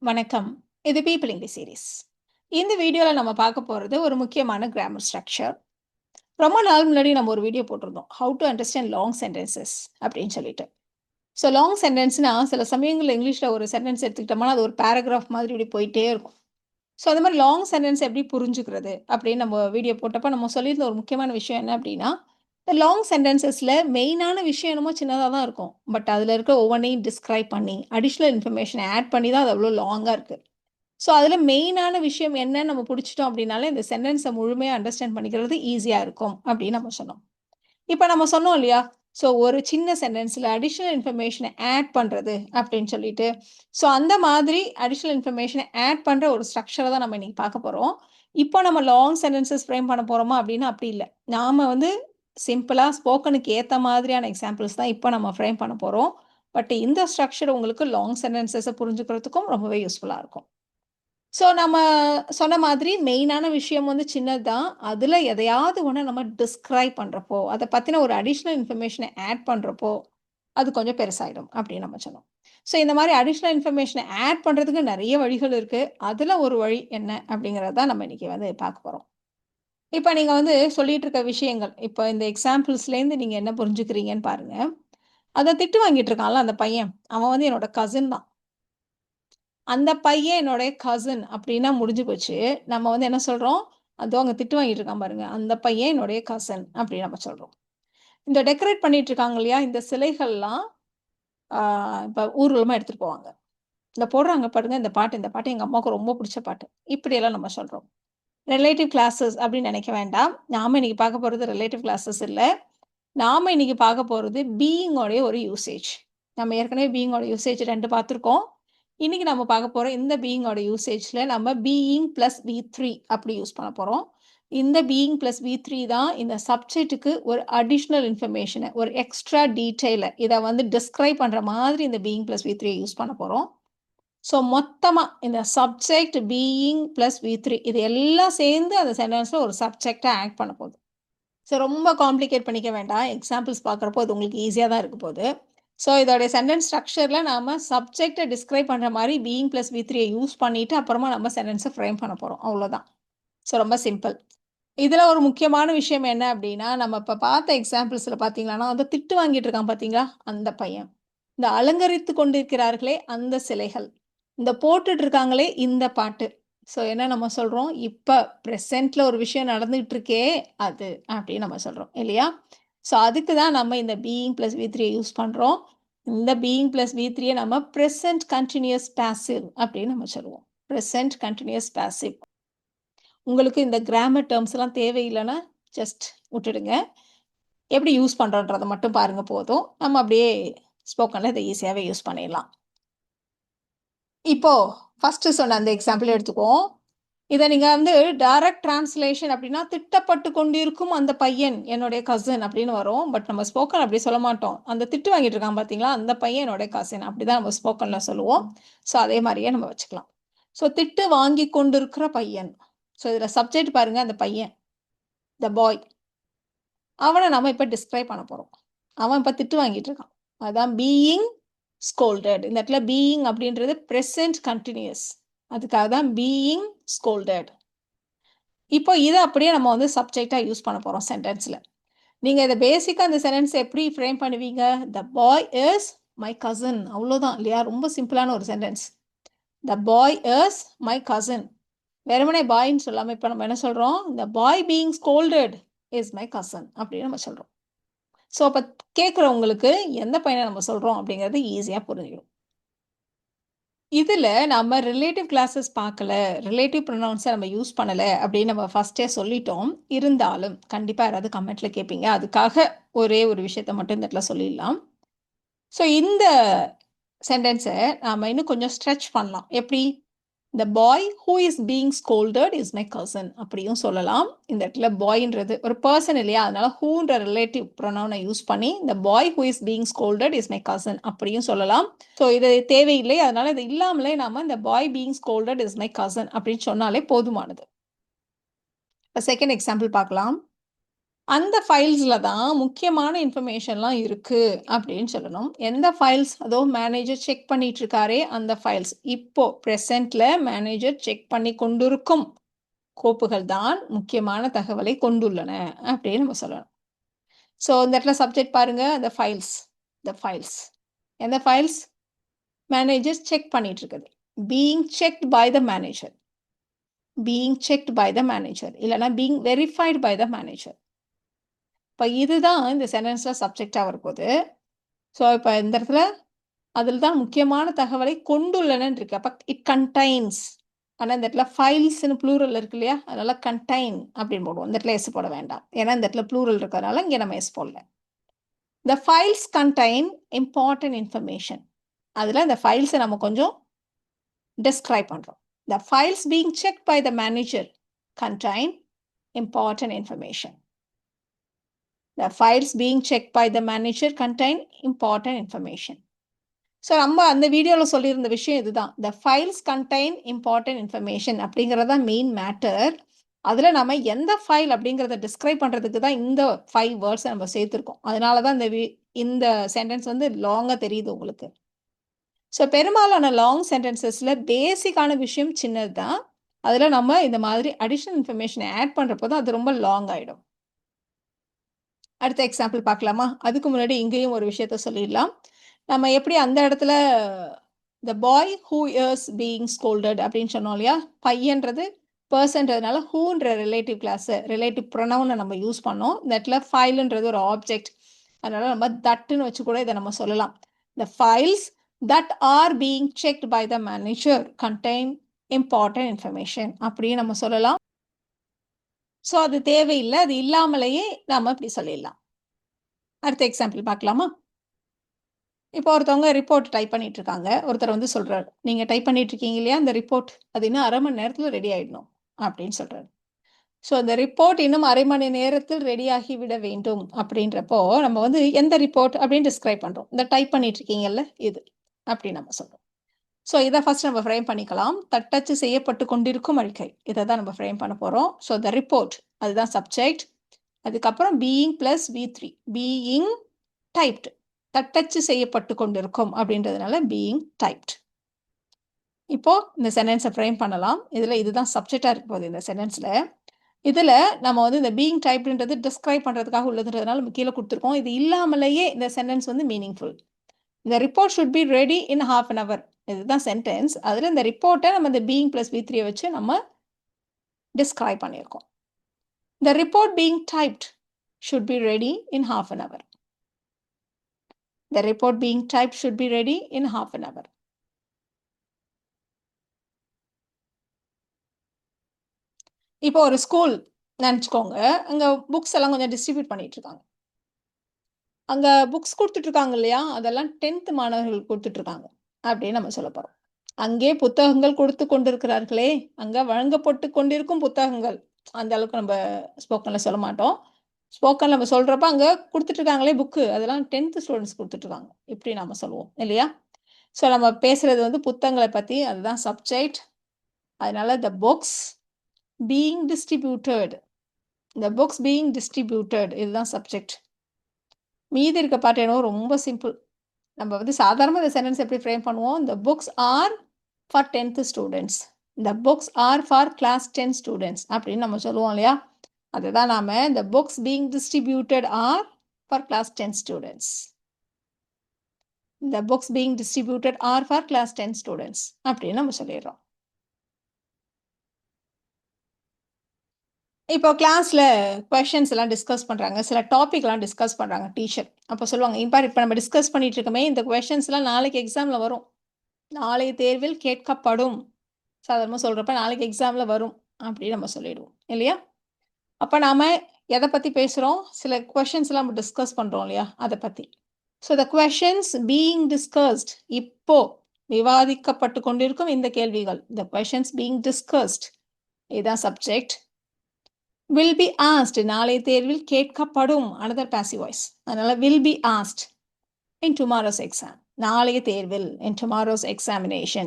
வணக்கம். இது people English series. இந்த வீடியோல நம்ம பார்க்க போறது ஒரு முக்கியமான கிராமர் ஸ்ட்ரக்சர். ரொம்ப நாள் முன்னாடி நம்ம ஒரு வீடியோ போட்டிருந்தோம். How to understand long sentences அப்படின்னு சொல்லிட்டு. ஸோ லாங் சென்டென்ஸ்னா சில சமயங்கள்ல இங்கிலீஷ்ல ஒரு சென்டென்ஸ் எடுத்துக்கிட்டோம்னா, அது ஒரு பேராகிராஃப் மாதிரி இப்படி போயிட்டே இருக்கும். ஸோ அந்த மாதிரி லாங் சென்டென்ஸ் எப்படி புரிஞ்சுக்கிறது அப்படின்னு நம்ம வீடியோ போட்டப்ப நம்ம சொல்லியிருந்த ஒரு முக்கியமான விஷயம் என்ன அப்படின்னா, இந்த லாங் சென்டென்சஸ்ல மெயினான விஷயம் என்னமோ சின்னதா தான் இருக்கும். பட் அதில இருக்க ஒவ்வொன்னையும் டிஸ்கிரைப் பண்ணி, அடிஷனல் இன்ஃபர்மேஷன் ஆட் பண்ணி தான் அது அவ்வளோ லாங்கா இருக்கு. ஸோ, அதில மெயினான விஷயம் என்னன்னு நம்ம புடிச்சுட்டோம் அப்படின்னாலே, இந்த சென்டென்ஸ முழுமையா அண்டர்ஸ்டாண்ட் பண்ணிக்கிறது ஈஸியா இருக்கும் அப்படின்னு நம்ம சொன்னோம். இப்ப நம்ம சொன்னோம் இல்லையா? ஸோ, ஒரு சின்ன சென்டென்ஸ்ல அடிஷனல் இன்ஃபர்மேஷன ஆட் பண்றது அப்படின்னு சொல்லிட்டு. ஸோ, அந்த மாதிரி அடிஷனல் இன்ஃபர்மேஷன ஆட் பண்ற ஒரு ஸ்ட்ரக்சர தான் நம்ம இன்னைக்கு பார்க்க போறோம். இப்போ நம்ம லாங் சென்டென்சஸ் ஃப்ரேம் பண்ண போறோமா அப்படின்னா அப்படி இல்ல. நாம வந்து சிம்பிளா ஸ்போக்கனுக்கு ஏத்த மாதிரியான எக்ஸாம்பிள்ஸ் தான் இப்போ நம்ம ஃப்ரேம் பண்ண போறோம். பட் இந்த ஸ்ட்ரக்சர் உங்களுக்கு லாங் சென்டென்சஸ புரிஞ்சுக்கிறதுக்கும் ரொம்பவே யூஸ்ஃபுல்லா இருக்கும். ஸோ, நம்ம சொன்ன மாதிரி மெயினான விஷயம் வந்து சின்னது தான். அதில எதையாவது ஒண்ண நம்ம டிஸ்கிரைப் பண்றப்போ, அத பத்தின ஒரு அடிஷனல் இன்ஃபர்மேஷன ஆட் பண்றப்போ, அது கொஞ்சம் பெருசாயிடும் அப்படின்னு நம்ம சொன்னோம். ஸோ, இந்த மாரி அடிஷனல் இன்ஃபர்மேஷன ஆட் பண்றதுக்கு நெறைய வழிகள் இருக்கு. அதில ஒரு வழி என்ன அப்படிங்கிறத தான் நம்ம இன்னைக்கு வந்து பார்க்க போறோம். இப்ப நீங்க வந்து சொல்லிட்டு இருக்க விஷயங்கள், இப்ப இந்த எக்ஸாம்பிள்ஸ்லேருந்து நீங்க என்ன புரிஞ்சுக்கிறீங்கன்னு பாருங்க. அந்த திட்டு வாங்கிட்டு இருக்கான்ல அந்த பையன், அவன் வந்து என்னோட கசின் தான். அந்த பையன் என்னுடைய கசின் அப்டின்னா முடிஞ்சு போச்சு. நம்ம வந்து என்ன சொல்றோம்? அதோ அங்க திட்டு வாங்கிட்டு இருக்கான் பாருங்க. அந்த பையன் என்னுடைய கசின் அப்டின்னு நம்ம சொல்றோம். இந்த டெக்கரேட் பண்ணிட்டு இருக்காங்க இல்லையா? இந்த சிலைகள்லாம் ஆ இப்ப ஊர்வலமா எடுத்துட்டு போவாங்க. இந்த போடுறாங்க பாருங்க இந்த பாட்டு எங்க அம்மாவுக்கு ரொம்ப புடிச்ச பாட்டு. இப்படியெல்லாம் நம்ம சொல்றோம். ரிலேட்டிவ் கிளாஸஸ் அப்டின்னு நெனைக்க வேண்டாம். நாம இன்னைக்கு பார்க்க போறது ரிலேட்டிவ் கிளாஸஸ் இல்ல. நாம இன்னைக்கு பார்க்க போறது பீயிங் உடைய ஒரு யூசேஜ். நம்ம ஏற்கனவே பீயிங் ஓட யூசேஜ் 2 பார்த்துருக்கோம். இன்னைக்கு நம்ம பார்க்க போற இந்த பீயிங் ஓட யூசேஜ்ல நம்ம பீயிங் பிளஸ் வி3 அப்படி யூஸ் பண்ண போறோம். இந்த பீயிங் பிளஸ் வி3 தான் இந்த சப்ஜெக்ட்டுக்கு ஒரு அடிஷனல் இன்ஃபர்மேஷன, ஒரு எக்ஸ்ட்ரா டீட்டெயில இத வந்து டிஸ்கிரைப் பண்ற மாதிரி இந்த பீயிங் பிளஸ் வி3 யூஸ் பண்ண போறோம். ஸோ மொத்தமா இந்த சப்ஜெக்ட், பீயிங் பிளஸ் வி3 இது எல்லாம் சேர்ந்து அந்த சென்டென்ஸ்ல ஒரு சப்ஜெக்ட்டா ஆக்ட் பண்ண போகுது. ஸோ ரொம்ப காம்ப்ளிகேட் பண்ணிக்க வேண்டாம். எக்ஸாம்பிள்ஸ் பார்க்குறப்போ அது உங்களுக்கு ஈஸியா தான் இருக்க போது. ஸோ இதோடைய சென்டென்ஸ் ஸ்ட்ரக்சர்ல நாம சப்ஜெக்ட்ட டிஸ்கிரைப் பண்ற மாரி பீயிங் பிளஸ் வி3ய யூஸ் பண்ணிட்டு, அப்புறமா நம்ம சென்டென்ஸ ஃப்ரேம் பண்ண போறோம். அவ்வளோதான். ஸோ ரொம்ப சிம்பிள். இதுல ஒரு முக்கியமான விஷயம் என்ன அப்டின்னா, நம்ம இப்ப பார்த்த எக்ஸாம்பிள்ஸ்ல பார்த்தீங்கன்னா, அந்த திட்டு வாங்கிட்டு இருக்கான் பார்த்தீங்களா? அந்த பையன். இந்த அலங்கரித்துக் கொண்டிருக்கிறார்களே அந்த சிலைகள். இந்த போட்டுட்டு இருக்காங்களே இந்த பாட்டு. ஸோ என்ன நம்ம சொல்றோம்? இப்ப பிரசன்ட்ல ஒரு விஷயம் நடந்துகிட்டு இருக்கே அது அப்படின்னு நம்ம சொல்றோம். இல்லையா? ஸோ அதுக்கு தான் நம்ம இந்த பீயிங் பிளஸ் வி3 யூஸ் பண்றோம். இந்த பீயிங் பிளஸ் வி3ய நம்ம பிரசன்ட் கன்டினியூயஸ் பாசிவ் அப்படின்னு நம்ம சொல்லுவோம். Present continuous passive. உங்களுக்கு இந்த கிராமர் டெர்ம்ஸ்லாம் தேவையில்லன்னா ஜஸ்ட் விட்டுடுங்க. எப்படி யூஸ் பண்றோன்றத மட்டும் பாருங்க போதும். நம்ம அப்படியே ஸ்போக்கன்ல இத ஈஸியாவே யூஸ் பண்ணிடலாம். இப்போ ஃபர்ஸ்ட் சொன்ன அந்த எக்ஸாம்பிள் எடுத்துக்குவோம். இத நீங்க வந்து டைரக்ட் டிரான்ஸ்லேஷன் அப்படின்னா, திட்டப்பட்டு கொண்டிருக்கும் அந்த பையன் என்னுடைய கசின் அப்படின்னு வரும். பட் நம்ம ஸ்போக்கன் அப்படி சொல்ல மாட்டோம். அந்த திட்டு வாங்கிட்டு இருக்கான் பார்த்தீங்களா, அந்த பையன் என்னுடைய கசின் அப்படிதான் நம்ம ஸ்போக்கன்ல சொல்லுவோம். ஸோ அதே மாரியே நம்ம வச்சுக்கலாம். ஸோ திட்டு வாங்கிக் கொண்டிருக்கிற பையன். ஸோ இதுல சப்ஜெக்ட் பாருங்க அந்த பையன். த பாய். அவன நம்ம இப்ப டிஸ்கிரைப் பண்ண போறோம். அவன் இப்ப திட்டு வாங்கிட்டு இருக்கான். அதான் பீயிங் ஸ்கோல்டட். இந்த இடத்துல பீயிங் அப்படின்றது பிரசன்ட் கன்டினியூயஸ். அதுக்காக தான் பீயிங் ஸ்கோல்டட். இப்போ இத அப்படியே நம்ம வந்து சப்ஜெக்ட்டா யூஸ் பண்ண போறோம் சென்டென்ஸ்ல. நீங்க இத பேசிக்கா இந்த சென்டென்ஸ் எப்படி ஃப்ரேம் பண்ணுவீங்க? The boy is my cousin. அவ்வளோதான் இல்லையா? ரொம்ப சிம்பிளான ஒரு sentence. The boy is my cousin. வெறுமனே பாய்ன்னு சொல்லாம இப்ப நம்ம என்ன சொல்றோம்? The boy being scolded is my cousin அப்படின்னு நம்ம சொல்றோம். ஸோ அப்ப கேட்கிறவங்களுக்கு எந்த பையன நம்ம சொல்றோம் அப்படிங்கிறது ஈஸியா புரிஞ்சிடும். இதுல நம்ம ரிலேட்டிவ் கிளாஸஸ் பார்க்கல, ரிலேட்டிவ் ப்ரொனவுன்ஸ நம்ம யூஸ் பண்ணல அப்படின்னு நம்ம ஃபர்ஸ்ட்டே சொல்லிட்டோம். இருந்தாலும் கண்டிப்பா யாராவது கமெண்ட்ல கேட்பீங்க. அதுக்காக ஒரே ஒரு விஷயத்த மட்டும் இந்த இடத்துல சொல்லிடலாம். ஸோ இந்த சென்டென்ஸ நாம இன்னும் கொஞ்சம் ஸ்ட்ரெச் பண்ணலாம். எப்படி? "The boy who is being scolded is my cousin" அப்படியும் சொல்லலாம். இந்த இடத்துல பாய்ன்றது ஒரு பெர்சன் இல்லையா? அதனால ஹூன்ற ரிலேட்டிவ் ப்ரொனவுன யூஸ் பண்ணி, "the boy who is being scolded is my cousin" அப்படியும் சொல்லலாம். ஸோ இது தேவையில்லை. அதனால இது இல்லாமலே நாம "the boy being scolded is my cousin" அப்படின்னு சொன்னாலே போதுமானது. இப்ப செகண்ட் எக்ஸாம்பிள் பார்க்கலாம். அந்த ஃபைல்ஸ்ல தான் முக்கியமான இன்ஃபர்மேஷன்லாம் இருக்கு அப்படின்னு சொல்லணும். எந்த ஃபைல்ஸ்? அதோ மேனேஜர் செக் பண்ணிட்டு இருக்காரே அந்த ஃபைல்ஸ். இப்போ பிரசன்ட்ல மேனேஜர் செக் பண்ணி கொண்டிருக்கும் கோப்புகள் தான் முக்கியமான தகவலை கொண்டுள்ளன அப்படின்னு நம்ம சொல்லணும். ஸோ இந்த இடத்துல சப்ஜெக்ட் பாருங்க, அந்த ஃபைல்ஸ். ஃபைல்ஸ். எந்த ஃபைல்ஸ்? மேனேஜர் செக் பண்ணிட்டு இருக்குது. Being checked by the manager. Being checked by the manager. இல்லைன்னா being verified by the manager. இப்போ இதுதான் இந்த சென்டென்ஸில் சப்ஜெக்டாக வரப்போகுது. ஸோ இப்போ இந்த இடத்துல அதில் தான் முக்கியமான தகவலை கொண்டுள்ளனன்னு இருக்கு. அப்போ இட் கண்டைன்ஸ். ஆனால் இந்த இடத்துல ஃபைல்ஸ்னு ப்ளூரல் இருக்கு இல்லையா, அதனால கண்டைன் அப்படின்னு போடுவோம். இந்த இடத்துல எஸ் போட வேண்டாம், ஏன்னா இந்த இடத்துல ப்ளூரல் இருக்கிறதுனால இங்கே நம்ம எஸ் போடல. The files contain important information. அதில் இந்த ஃபைல்ஸை நம்ம கொஞ்சம் டிஸ்கிரைப் பண்ணுறோம். The files being check by the manager contain important information. The files being checked by the manager contain important information. So நம்ம அந்த வீடியோவில் சொல்லியிருந்த விஷயம் இதுதான். The files contain important information அப்படிங்கிறது தான் மெயின் மேட்டர். அதில் நம்ம எந்த ஃபைல் அப்படிங்கிறத டிஸ்கிரைப் பண்ணுறதுக்கு தான் இந்த 5 வேர்ட்ஸை நம்ம சேர்த்துருக்கோம். அதனால தான் இந்த சென்டென்ஸ் வந்து லாங்காக தெரியுது உங்களுக்கு. ஸோ பெரும்பாலான லாங் சென்டென்சஸில் பேசிக்கான விஷயம் சின்னது தான். அதில் நம்ம இந்த மாதிரி அடிஷ்னல் இன்ஃபர்மேஷனை ஆட் பண்ணுறப்போ தான் அது ரொம்ப லாங் ஆகிடும். அடுத்த எக்ஸாம்பிள் பார்க்கலாமா? அதுக்கு முன்னாடி இங்கேயும் ஒரு விஷயத்த சொல்லிடலாம். நம்ம எப்படி அந்த இடத்துல the boy who is being scolded அப்படின்னு சொன்னோம் இல்லையா? பையன்றது பர்சன்றதுனால ஹூன்ற ரிலேட்டிவ் கிளாஸு ரிலேட்டிவ் ப்ரொனவுனை நம்ம யூஸ் பண்ணோம். இந்த இடத்துல ஃபைலுன்றது ஒரு ஆப்ஜெக்ட், அதனால நம்ம தட்டுன்னு வச்சு கூட இதை நம்ம சொல்லலாம். The files that are being checked by the manager contain important information அப்படின்னு நம்ம சொல்லலாம். ஸோ அது தேவையில்லை, அது இல்லாமலேயே நாம் இப்படி சொல்லிடலாம். அடுத்த எக்ஸாம்பிள் பார்க்கலாமா? இப்போ ஒருத்தவங்க ரிப்போர்ட் டைப் பண்ணிட்டு இருக்காங்க. ஒருத்தர் வந்து சொல்றாரு, நீங்க டைப் பண்ணிட்டு இருக்கீங்க இல்லையா அந்த ரிப்போர்ட், அது இன்னும் 1/2 மணி நேரத்தில் ரெடி ஆயிடணும் அப்படின்னு சொல்றாரு. ஸோ அந்த ரிப்போர்ட் இன்னும் 1/2 மணி நேரத்தில் ரெடியாகி விட வேண்டும் அப்படின்றப்போ நம்ம வந்து எந்த ரிப்போர்ட் அப்படின்னு டிஸ்கிரைப் பண்ணுறோம். இந்த டைப் பண்ணிட்டு இருக்கீங்கல்ல இது அப்படின்னு நம்ம சொல்றோம். ஸோ இதை ஃபர்ஸ்ட் நம்ம ஃப்ரேம் பண்ணிக்கலாம். தட்டச்சு செய்யப்பட்டு கொண்டிருக்கும் அறிக்கை, இதை தான் நம்ம ஃப்ரேம் பண்ண போகிறோம். ஸோ த ரிப்போர்ட் அதுதான் சப்ஜெக்ட். அதுக்கப்புறம் being plus V3 being typed, தட்டச்சு செய்யப்பட்டு கொண்டிருக்கும் அப்படின்றதுனால பீயிங் டைப்ட். இப்போ இந்த சென்டென்ஸை ஃப்ரேம் பண்ணலாம். இதில் இதுதான் சப்ஜெக்டாக இருக்க போகுது இந்த சென்டென்ஸில். இதில் நம்ம வந்து இந்த பீயிங் டைப்டுன்றது டிஸ்கிரைப் பண்ணுறதுக்காக உள்ளதுன்றதுனால நம்ம கீழே கொடுத்துருக்கோம். இது இல்லாமலேயே இந்த சென்டென்ஸ் வந்து மீனிங்ஃபுல். இந்த report should be ready in ½ an hour. இதுதான் சென்டென்ஸ். அதில் இந்த ரிப்போர்ட்டை நம்ம இந்த பீயிங் ப்ளஸ் V3 வச்சு நம்ம டிஸ்கிரைப் பண்ணியிருக்கோம். The report being typed should be ready in ½ an hour. The report being typed should be ready in ½ an hour. இப்போ ஒரு ஸ்கூல் நினச்சிக்கோங்க. அங்கே புக்ஸ் எல்லாம் கொஞ்சம் டிஸ்ட்ரிபியூட் பண்ணிட்டு இருக்காங்க. அங்கே புக்ஸ் கொடுத்துட்ருக்காங்க இல்லையா, அதெல்லாம் 10th மாணவர்களுக்கு கொடுத்துட்ருக்காங்க அப்படின்னு நம்ம சொல்ல போகிறோம். அங்கே புத்தகங்கள் கொடுத்து கொண்டிருக்கிறார்களே, அங்கே வழங்கப்பட்டு கொண்டிருக்கும் புத்தகங்கள், அந்த அளவுக்கு நம்ம ஸ்போக்கனில் சொல்ல மாட்டோம். ஸ்போக்கன் நம்ம சொல்கிறப்ப அங்கே கொடுத்துட்ருக்காங்களே புக்கு, அதெல்லாம் 10th ஸ்டூடெண்ட்ஸ் கொடுத்துட்ருக்காங்க இப்படி நம்ம சொல்லுவோம் இல்லையா? ஸோ நம்ம பேசுகிறது வந்து புத்தகங்களை பற்றி, அதுதான் சப்ஜெக்ட். அதனால த புக்ஸ் பீயிங் டிஸ்ட்ரிபியூட்டட், த புக்ஸ் பீயிங் டிஸ்ட்ரிபியூட்டட் இதுதான் சப்ஜெக்ட். மீதி இருக்க பாட்டு என்னவோ ரொம்ப சிம்பிள். நம்ம வந்து சாதாரணமாக இந்த சென்டென்ஸ் எப்படி ஃப்ரேம் பண்ணுவோம்? The books are for 10th students, the books are for class 10 students அப்படின்னு நம்ம சொல்லுவோம் இல்லையா? அதுதான் நாம் the books being distributed are for class 10 students. The books being distributed are for class 10 students அப்படின்னு நம்ம சொல்லிடுறோம். இப்போ கிளாஸில் கொஷின்ஸ் எல்லாம் டிஸ்கஸ் பண்ணுறாங்க, சில டாபிக்லாம் டிஸ்கஸ் பண்ணுறாங்க டீச்சர். அப்போ சொல்லுவாங்க, இம்பார் இப்போ நம்ம டிஸ்கஸ் பண்ணிட்டு இருக்கோமே இந்த கொஷின்ஸ்லாம் நாளைக்கு எக்ஸாமில் வரும், நாளைய தேர்வில் கேட்கப்படும். சாதாரணமாக சொல்கிறப்ப நாளைக்கு எக்ஸாமில் வரும் அப்படின்னு நம்ம சொல்லிடுவோம் இல்லையா? அப்போ நாம் எதை பற்றி பேசுகிறோம்? சில கொஷின்ஸ்லாம் நம்ம டிஸ்கஸ் பண்ணுறோம் இல்லையா, அதை பற்றி. So the questions being discussed, இப்போ விவாதிக்கப்பட்டு கொண்டிருக்கும் இந்த கேள்விகள், த கொஷின்ஸ் பீயிங் டிஸ்கஸ்ட் இதுதான் சப்ஜெக்ட். will be asked, நாளை தேர்வில் கேட்கப்படும், another passive voice. அதனால will be asked in tomorrow's exam, நாளைய தேர்வில், in tomorrow's examination.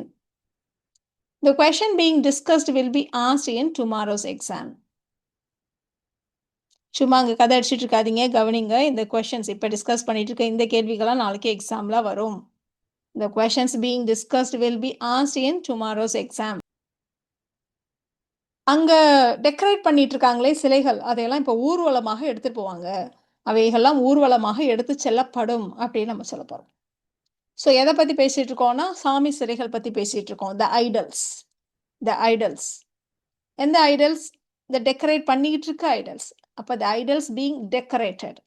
The question being discussed will be asked in tomorrow's exam. சும்மா அங்க கதை அடிச்சிட்டு இருக்காதீங்க. கவனிங்க. இந்த கொஸ்டின்ஸ் இப்ப டிஸ்கஸ் பண்ணிட்டு இருக்க இந்த கேள்விகள்லாம் நாளைக்கு எக்ஸாம்ல வரும். The questions being discussed will be asked in tomorrow's exam. அங்க டெக்கரேட் பண்ணிட்டு இருக்காங்களே சிலைகள், அதையெல்லாம் இப்ப ஊர்வலமாக எடுத்துட்டு போவாங்க. அவைகள்லாம் ஊர்வலமாக எடுத்துச் செல்லப்படும் அப்படின்னு நம்ம சொல்லப் போறோம். ஸோ எதை பத்தி பேசிட்டு இருக்கோம்னா, சாமி சிலைகள் பத்தி பேசிட்டு இருக்கோம். த ஐடல்ஸ். த ஐடல்ஸ். எந்த ஐடல்ஸ்? இந்த டெக்கரேட் பண்ணிக்கிட்டு இருக்க ஐடல்ஸ். அப்ப த ஐடல்ஸ் பீங் டெக்கரேட்டட்.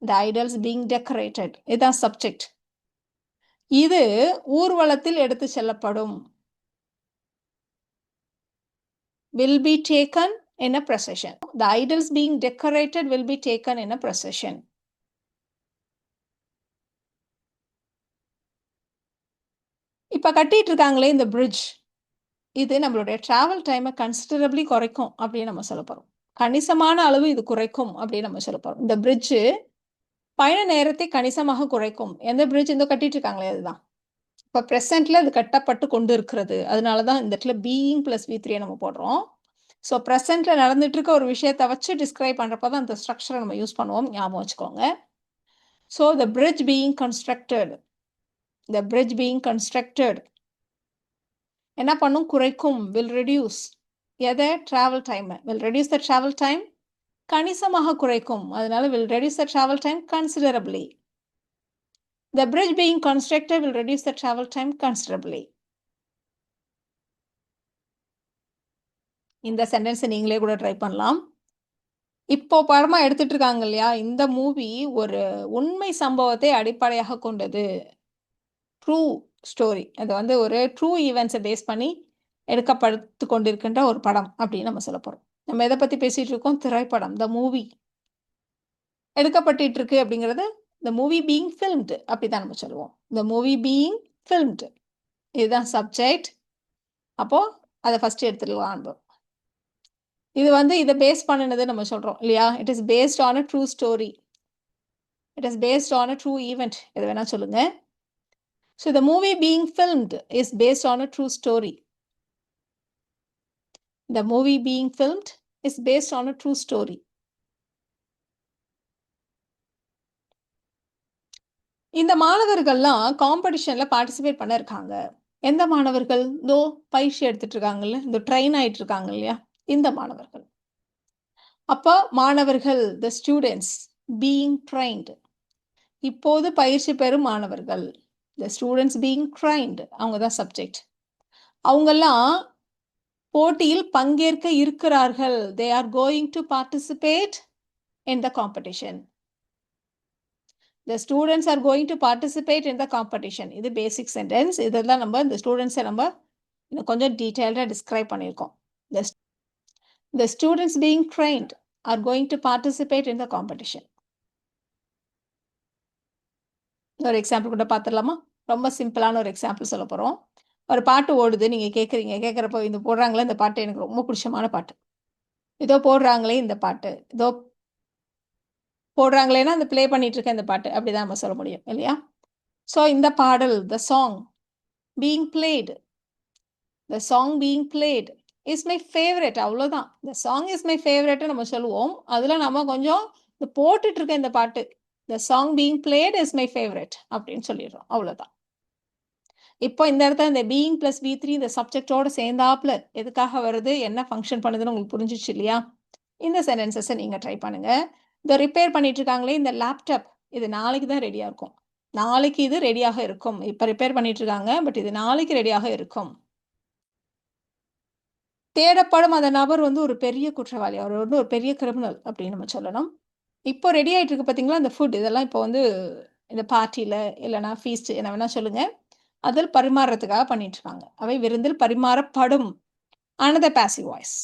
த ஐடல்ஸ் பீங் டெக்கரேட்டட். இதுதான் சப்ஜெக்ட். இது ஊர்வலத்தில் எடுத்து செல்லப்படும். Will be taken in a procession. The idols being decorated will be taken in a procession. இப்ப கட்டிட்டு இருக்காங்களே இந்த பிரிட்ஜ், இது நம்மளுடைய டிராவல் டைமை கன்சிடரபிளி குறைக்கும் அப்படின்னு நம்ம சொல்ல போறோம். கணிசமான அளவு இது குறைக்கும் அப்படின்னு நம்ம சொல்ல போறோம். இந்த பிரிட்ஜ் பயண நேரத்தை கணிசமாக குறைக்கும். எந்த பிரிட்ஜ் இந்த கட்டிட்டு இருக்காங்களே அதுதான். இப்ப பிரசன்ட்ல அது கட்டப்பட்டு கொண்டு இருக்கிறது. அதனாலதான் இந்த இடத்துல பீயிங் பிளஸ் V3 நம்ம போடுறோம். ஸோ ப்ரெசென்ட்ல நடந்துட்டு இருக்க ஒரு விஷயத்தை வச்சு டிஸ்கிரைப் பண்ணுறப்ப தான் அந்த ஸ்ட்ரக்சரை நம்ம யூஸ் பண்ணுவோம். ஞாபகம் வச்சுக்கோங்க. So the bridge being constructed. The bridge being constructed என்ன பண்ணும்? குறைக்கும். Will reduce. எதை? Travel time. Will reduce the travel time. கணிசமாக குறைக்கும். அதனால will reduce the travel time considerably. The bridge being constructed will reduce the travel time considerably. இந்த சென்டென்ஸை நீங்களே கூட ட்ரை பண்ணலாம். இப்போ படமா எடுத்துட்டு இருக்காங்க இல்லையா? இந்த மூவி ஒரு உண்மை சம்பவத்தை அடிப்படையாக கொண்டது. True story. அது வந்து ஒரு ட்ரூ ஈவெண்ட்ஸை பேஸ் பண்ணி எடுக்கப்பட்டு கொண்டிருக்கின்ற ஒரு படம் அப்படின்னு நம்ம சொல்ல போறோம். நம்ம எதை பத்தி பேசிட்டு இருக்கோம்? திரைப்படம். த மூவி எடுக்கப்பட்டு இருக்கு அப்படிங்கிறது த மூவி பீயிங் ஃபில்ம்டு அப்படிதான் நம்ம சொல்லுவோம். The movie being filmed. இதுதான் சப்ஜெக்ட். அப்போ அதை ஃபர்ஸ்ட் எடுத்துடலாம். இது வந்து இதை பேஸ் பண்ணினது நம்ம சொல்றோம் இல்லையா? It is based on a true story. It is based on a true event. எது வேணா சொல்லுங்க. So the movie being filmed is based on a true story. The movie being filmed is based on a true story. இந்த மாணவர்கள்லாம் காம்படிஷன்ல participate பண்ண இருக்காங்க. எந்த மாணவர்கள்? இதோ பயிற்சி எடுத்துட்டு இருக்காங்கல்ல, இந்த ட்ரெயின் ஆயிட்டு இருக்காங்க இல்லையா? இந்த மாணவர்கள். அப்ப மாணவர்கள், the students being trained. இப்போது பயிற்சி பெறும் மாணவர்கள். The students being trained. அவங்க தான் சப்ஜெக்ட். அவங்கெல்லாம் போட்டியில் பங்கேற்க இருக்கிறார்கள். They are going to participate in the competition. The students are going to participate in the competition. இது பேசிக் சென்டென்ஸ். இதெல்லாம் நம்ம இந்த ஸ்டூடெண்ட்ஸை நம்ம இன்னும் கொஞ்சம் டீட்டெயில்டாக டிஸ்கிரைப் பண்ணியிருக்கோம். The students being trained are going to participate in the competition. ஒரு எக்ஸாம்பிள் கூட பார்த்துடலாமா? ரொம்ப சிம்பிளான ஒரு எக்ஸாம்பிள் சொல்ல போகிறோம். ஒரு பாட்டு ஓடுது, நீங்கள் கேட்குறீங்க. கேட்குறப்போ இந்த போடுறாங்களே இந்த பாட்டு எனக்கு ரொம்ப பிடிச்சமான பாட்டு. இதோ போடுறாங்களே இந்த பாட்டு. இதோ போடுறாங்களேன்னா அந்த ப்ளே பண்ணிட்டு இருக்க இந்த பாட்டு. அப்படிதான் நம்ம சொல்ல முடியும் இல்லையா? ஸோ இந்த பாடல், the song being played. The song being played is my favorite. அவ்வளோதான். The song is my favorite நம்ம சொல்லுவோம். அதில் நம்ம கொஞ்சம் இந்த போட்டுட்டு இருக்க இந்த பாட்டு, the song being played is my favorite அப்படின்னு சொல்லிடுறோம். அவ்வளோதான். இப்போ இந்த இடத்துல இந்த பீயிங் பிளஸ் V3 இந்த சப்ஜெக்டோட சேர்ந்தாப்புல எதுக்காக வருது, என்ன ஃபங்க்ஷன் பண்ணுதுன்னு உங்களுக்கு புரிஞ்சிச்சு இல்லையா? இந்த சென்டென்சஸை நீங்கள் ட்ரை பண்ணுங்க. இந்த ரிப்பேர் பண்ணிட்டு இருக்காங்களே இந்த லேப்டாப், இது நாளைக்கு தான் ரெடியாக இருக்கும். நாளைக்கு இது ரெடியாக இருக்கும். இப்போ ரிப்பேர் பண்ணிட்டு இருக்காங்க, பட் இது நாளைக்கு ரெடியாக இருக்கும். தேடப்படும் அந்த நபர் வந்து ஒரு பெரிய குற்றவாளி. அவர் வந்து ஒரு பெரிய கிரிமினல் அப்படின்னு நம்ம சொல்லணும். இப்போ ரெடி ஆயிட்டு இருக்கு பார்த்தீங்களா, இந்த ஃபுட் இதெல்லாம் இப்போ வந்து இந்த பார்ட்டியில இல்லைனா ஃபீஸ்ட் என்ன வேணா சொல்லுங்க. அதில் பரிமாறுறதுக்காக பண்ணிட்டு இருக்காங்க. அவை விருந்தில் பரிமாறப்படும். another passive voice.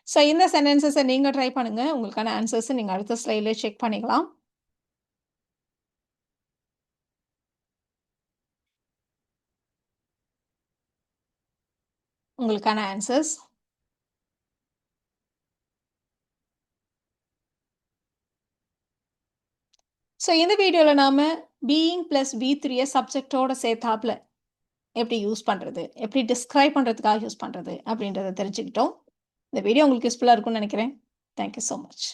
ஸோ இந்த சென்டென்சஸை நீங்கள் ட்ரை பண்ணுங்க. உங்களுக்கான ஆன்சர்ஸை நீங்கள் அடுத்த ஸ்லைடில் செக் பண்ணிக்கலாம். உங்களுக்கான ஆன்சர்ஸ் ஸோ இந்த வீடியோவில் நாம் பீயிங் ப்ளஸ் V3 சப்ஜெக்டோட சேர்த்தாப்புல எப்படி யூஸ் பண்ணுறது, எப்படி டிஸ்கிரைப் பண்ணுறதுக்காக யூஸ் பண்ணுறது அப்படின்றத தெரிஞ்சுக்கிட்டோம். இந்த வீடியோ உங்களுக்கு யூஸ்ஃபுல்லாக இருக்கும்னு நினைக்கிறேன். Thank you so much.